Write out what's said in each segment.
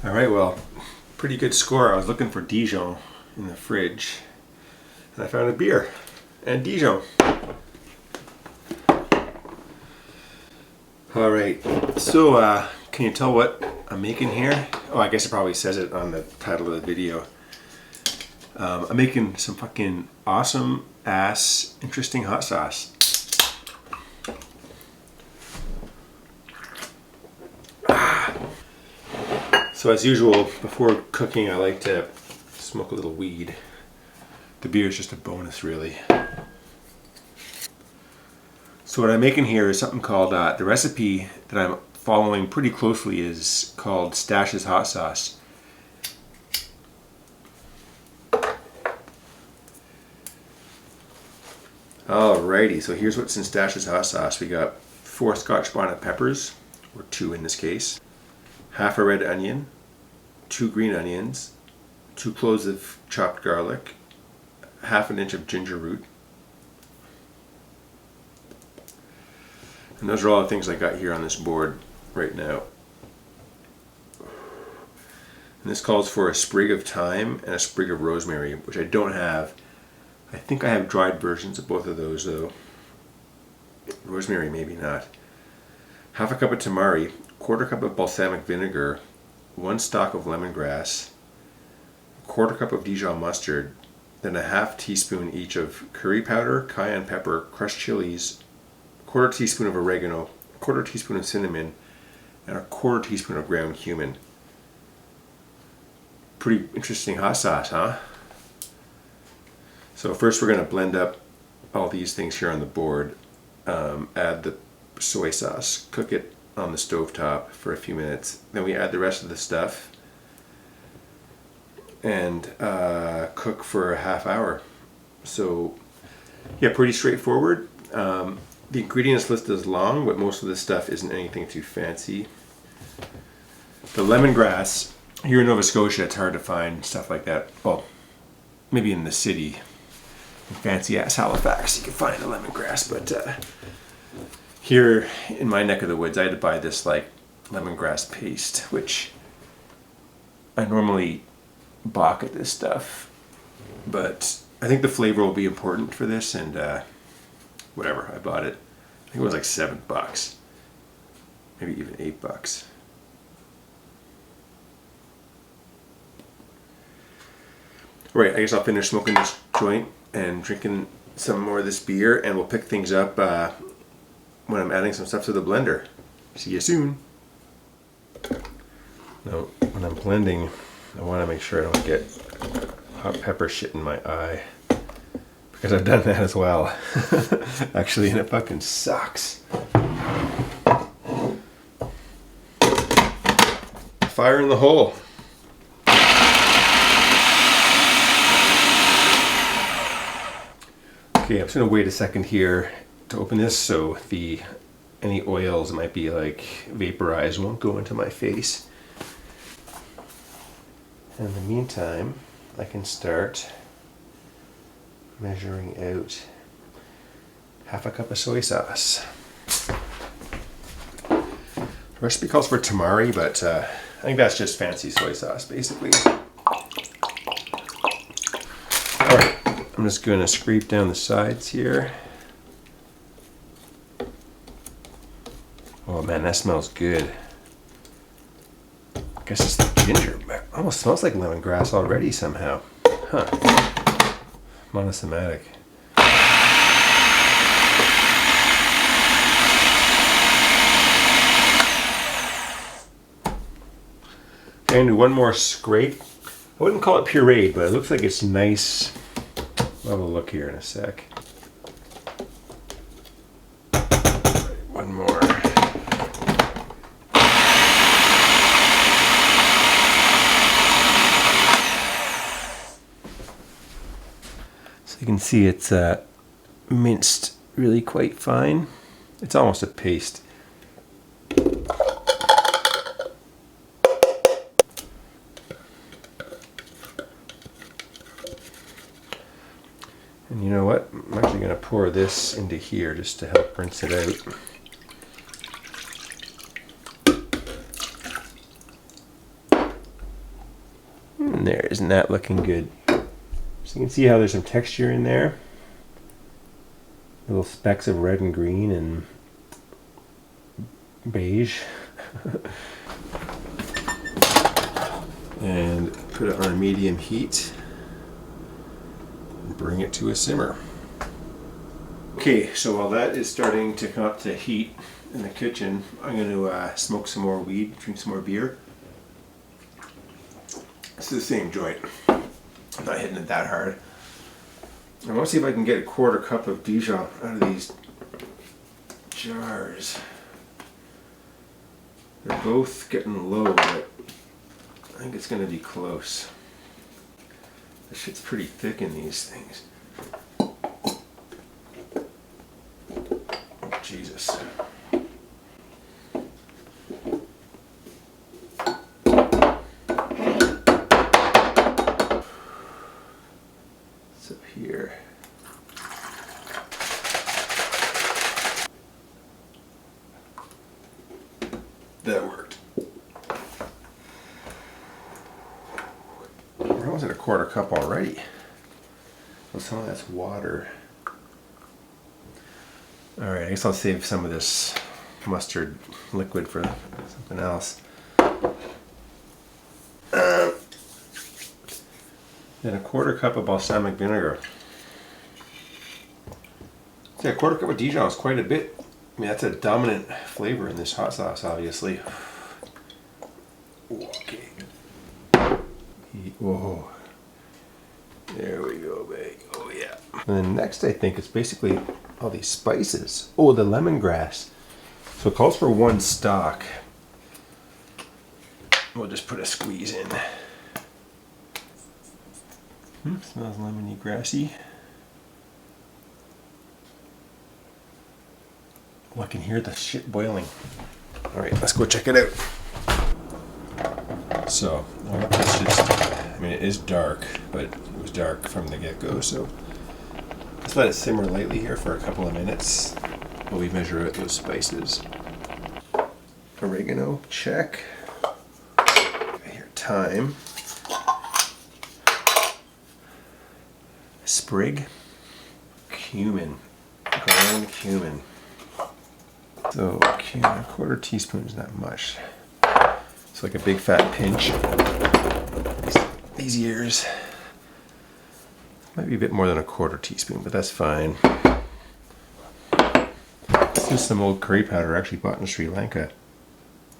All right, well, pretty good score. I was looking for Dijon in the fridge, and I found a beer and Dijon. All right, so can you tell what I'm making here? Oh, I guess it probably says it on the title of the video. I'm making some fucking awesome ass interesting hot sauce. So as usual, before cooking, I like to smoke a little weed. The beer is just a bonus, really. So what I'm making here is something called, the recipe that I'm following pretty closely is called Stash's Hot Sauce. Alrighty, so here's what's in Stash's Hot Sauce. We got 4 Scotch bonnet peppers, or 2 in this case, half a red onion, 2 green onions, 2 cloves of chopped garlic, half an inch of ginger root. And those are all the things I got here on this board right now. And this calls for a sprig of thyme and a sprig of rosemary, which I don't have. I think I have dried versions of both of those though. Rosemary maybe not. Half a cup of tamari, 1/4 cup of balsamic vinegar, 1 stalk of lemongrass, 1/4 cup of Dijon mustard, then a half teaspoon each of curry powder, cayenne pepper, crushed chilies, 1/4 teaspoon of oregano, 1/4 teaspoon of cinnamon, and 1/4 teaspoon of ground cumin. Pretty interesting hot sauce, huh? So first we're going to blend up all these things here on the board. Add the soy sauce, cook it on the stovetop for a few minutes. Then we add the rest of the stuff and cook for a half hour. So yeah, pretty straightforward. The ingredients list is long, but most of this stuff isn't anything too fancy. The lemongrass, here in Nova Scotia, it's hard to find stuff like that. Well, maybe in the city, in fancy ass Halifax, you can find the lemongrass, but here in my neck of the woods, I had to buy this like lemongrass paste, which I normally balk at this stuff, but I think the flavor will be important for this, and whatever, I bought it. I think it was like $7, maybe even $8. Alright, I guess I'll finish smoking this joint and drinking some more of this beer, and we'll pick things up when I'm adding some stuff to the blender. See you soon. Now, when I'm blending, I want to make sure I don't get hot pepper shit in my eye, because I've done that as well. Actually, and it fucking sucks. Fire in the hole. Okay, I'm just gonna wait a second here to open this so any oils that might be like vaporized won't go into my face. In the meantime, I can start measuring out half a cup of soy sauce. The recipe calls for tamari, but I think that's just fancy soy sauce, basically. Alright, I'm just going to scrape down the sides here. Oh man, that smells good. I guess it's the ginger. It almost smells like lemongrass already somehow. Huh. Monosomatic. Okay, and do one more scrape. I wouldn't call it pureed, but it looks like it's nice. We'll have a look here in a sec. One more. So you can see it's minced really quite fine. It's almost a paste. And you know what? I'm actually going to pour this into here just to help rinse it out. there. Isn't that looking good? So you can see how there's some texture in there. Little specks of red and green and beige. And put it on medium heat and bring it to a simmer. Okay, so while that is starting to come up to heat in the kitchen, I'm going to smoke some more weed, drink some more beer. It's the same joint. I'm not hitting it that hard. I want to see if I can get a quarter cup of Dijon out of these jars. They're both getting low, but I think it's going to be close. This shit's pretty thick in these things. Oh, Jesus. It's up here. That worked. We're almost at a quarter cup already. Well, some of that's water. Alright, I guess I'll save some of this mustard liquid for something else. Then a quarter cup of balsamic vinegar. See, a quarter cup of Dijon is quite a bit. I mean, that's a dominant flavor in this hot sauce, obviously. Okay. Whoa. There we go, babe. Oh, yeah. And then next, I think, it's basically all these spices. Oh, the lemongrass. So it calls for 1 stalk. We'll just put a squeeze in. Smells lemony grassy. Oh, I can hear the shit boiling. Alright, let's go check it out. So, it's just, I mean, it is dark, but it was dark from the get-go, so let's let it simmer lightly here for a couple of minutes while we measure out those spices. Oregano, check. Here, thyme. Sprig. Cumin. Ground cumin. So, a quarter teaspoon is not much. It's like a big fat pinch. These ears. Might be a bit more than a quarter teaspoon, but that's fine. This is some old curry powder I actually bought in Sri Lanka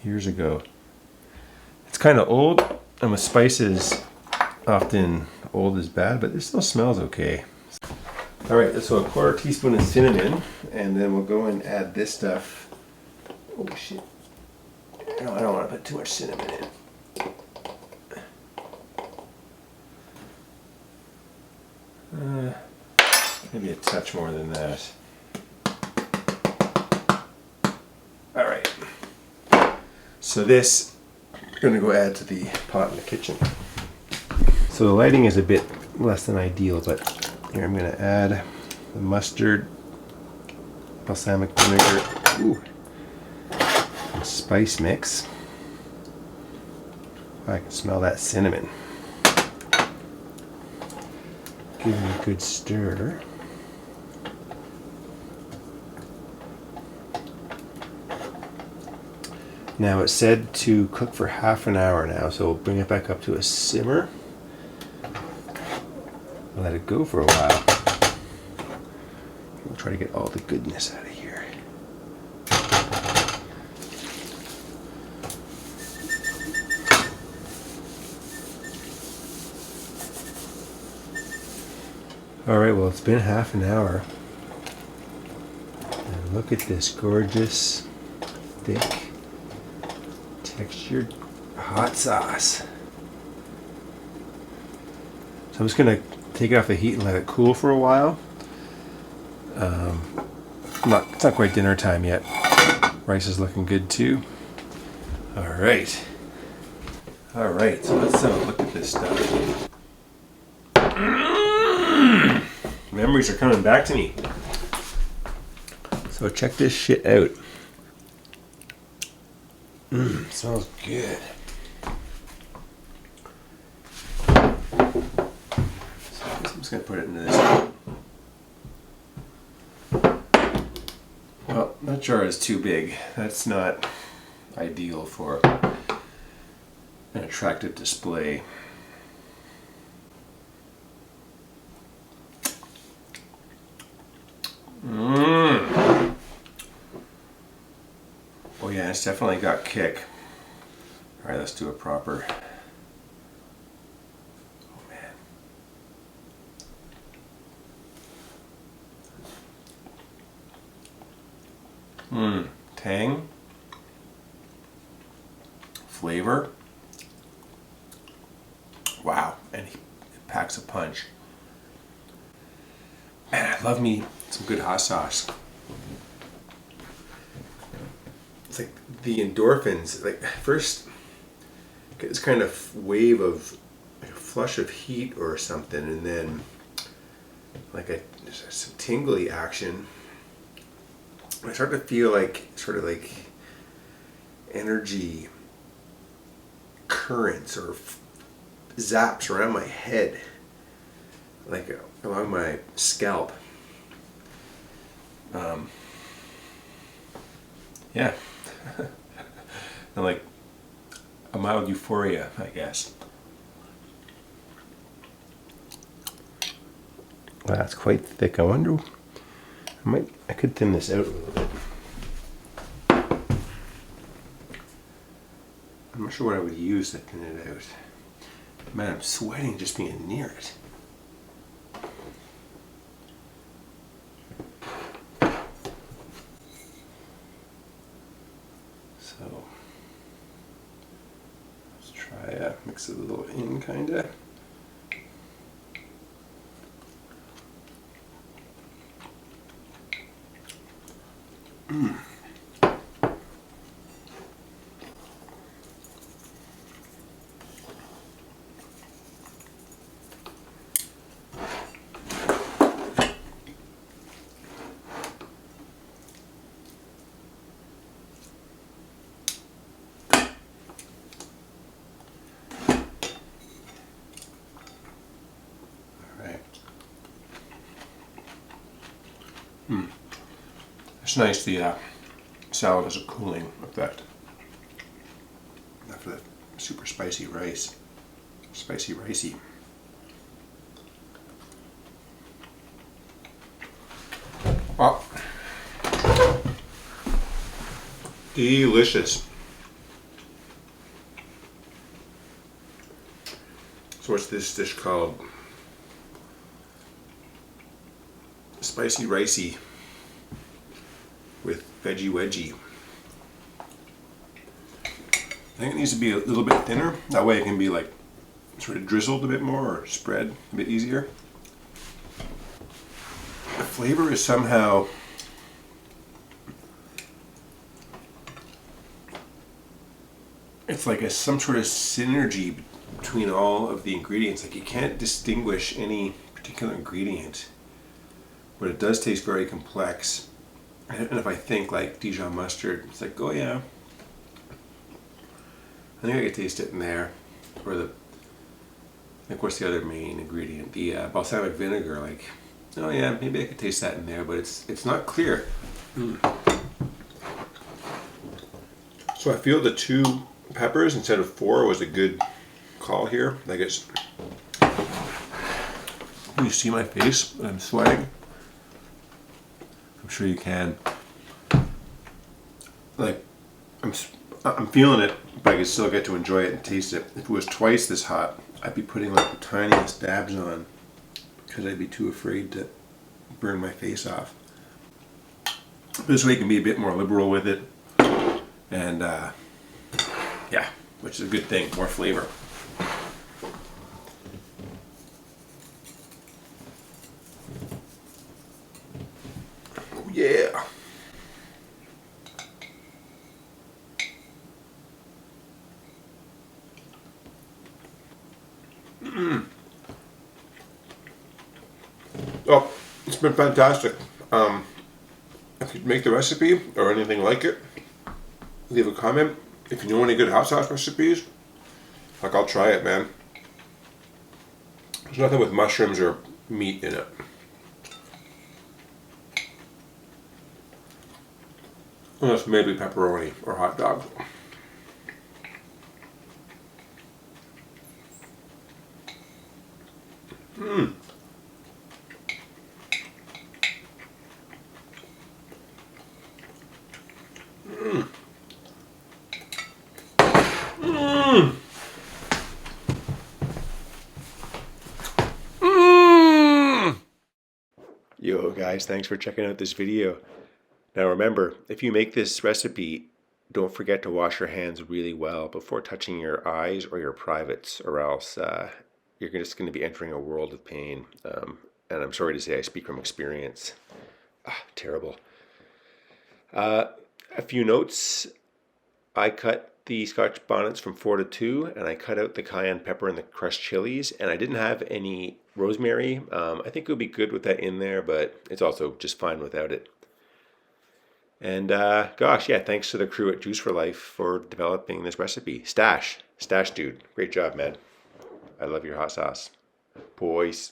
years ago. It's kind of old, and with spices, often old is bad, but it still smells okay. Alright, so a quarter teaspoon of cinnamon, and then we'll go and add this stuff. Oh shit. No, I don't want to put too much cinnamon in. Maybe a touch more than that. Alright. So this, we're going to go add to the pot in the kitchen. So the lighting is a bit less than ideal, but here I'm going to add the mustard, balsamic vinegar, and spice mix. I can smell that cinnamon. Give it a good stir. Now it's said to cook for half an hour now, so we'll bring it back up to a simmer. Let it go for a while. We'll try to get all the goodness out of here. Alright, well, it's been half an hour. And look at this gorgeous, thick, textured hot sauce. So I'm just going to take it off the heat and let it cool for a while. It's not quite dinner time yet. Rice is looking good too. Alright. Alright, so let's look at this stuff. Memories are coming back to me. So check this shit out. Smells good. just gonna put it into this. Well, that jar is too big. That's not ideal for an attractive display. Oh yeah, it's definitely got kick. All right, let's do a proper. Oh man. Tang. Flavor. Wow, and it packs a punch. Man, I love me some good hot sauce. It's like the endorphins, like first get this kind of wave of like a flush of heat or something, and then like some tingly action. I start to feel like sort of like energy currents or zaps around my head, like along my scalp. Yeah. And like a mild euphoria, I guess. Wow, that's quite thick. I wonder, I could thin this out a little bit. I'm not sure what I would use to thin it out. Man, I'm sweating just being near it. So, let's try mix it a little in, kinda. It's nice, the salad has a cooling effect after that super spicy rice. Spicy ricey. Oh. Delicious. So what's this dish called? Spicy ricey with veggie wedgie. I think it needs to be a little bit thinner. That way it can be like sort of drizzled a bit more or spread a bit easier. The flavor is somehow it's like some sort of synergy between all of the ingredients. Like you can't distinguish any particular ingredient, but it does taste very complex. And if I think like Dijon mustard, it's like, oh yeah, I think I could taste it in there. Or of course the other main ingredient, the balsamic vinegar, like, oh yeah, maybe I could taste that in there, but it's not clear. So I feel the 2 peppers instead of 4 was a good call here. Like it's, you see my face when I'm sweating? I'm sure you can. Like, I'm feeling it, but I can still get to enjoy it and taste it. If it was twice this hot, I'd be putting like the tiniest dabs on because I'd be too afraid to burn my face off. This way you can be a bit more liberal with it, and yeah, which is a good thing, more flavor. Oh yeah. Oh, it's been fantastic. If you'd make the recipe or anything like it, leave a comment. If you know any good hot sauce recipes, like I'll try it, man. There's nothing with mushrooms or meat in it. Unless maybe pepperoni or hot dog. Mmm. Mmm. Mmm. Mmm. Yo guys, thanks for checking out this video. Now remember, if you make this recipe, don't forget to wash your hands really well before touching your eyes or your privates, or else you're just going to be entering a world of pain. And I'm sorry to say I speak from experience. Terrible. A few notes. I cut the Scotch bonnets from 4 to 2, and I cut out the cayenne pepper and the crushed chilies, and I didn't have any rosemary. I think it would be good with that in there, but it's also just fine without it. And gosh, yeah, thanks to the crew at Juice for Life for developing this recipe. Stash dude, great job, man. I love your hot sauce. Boys.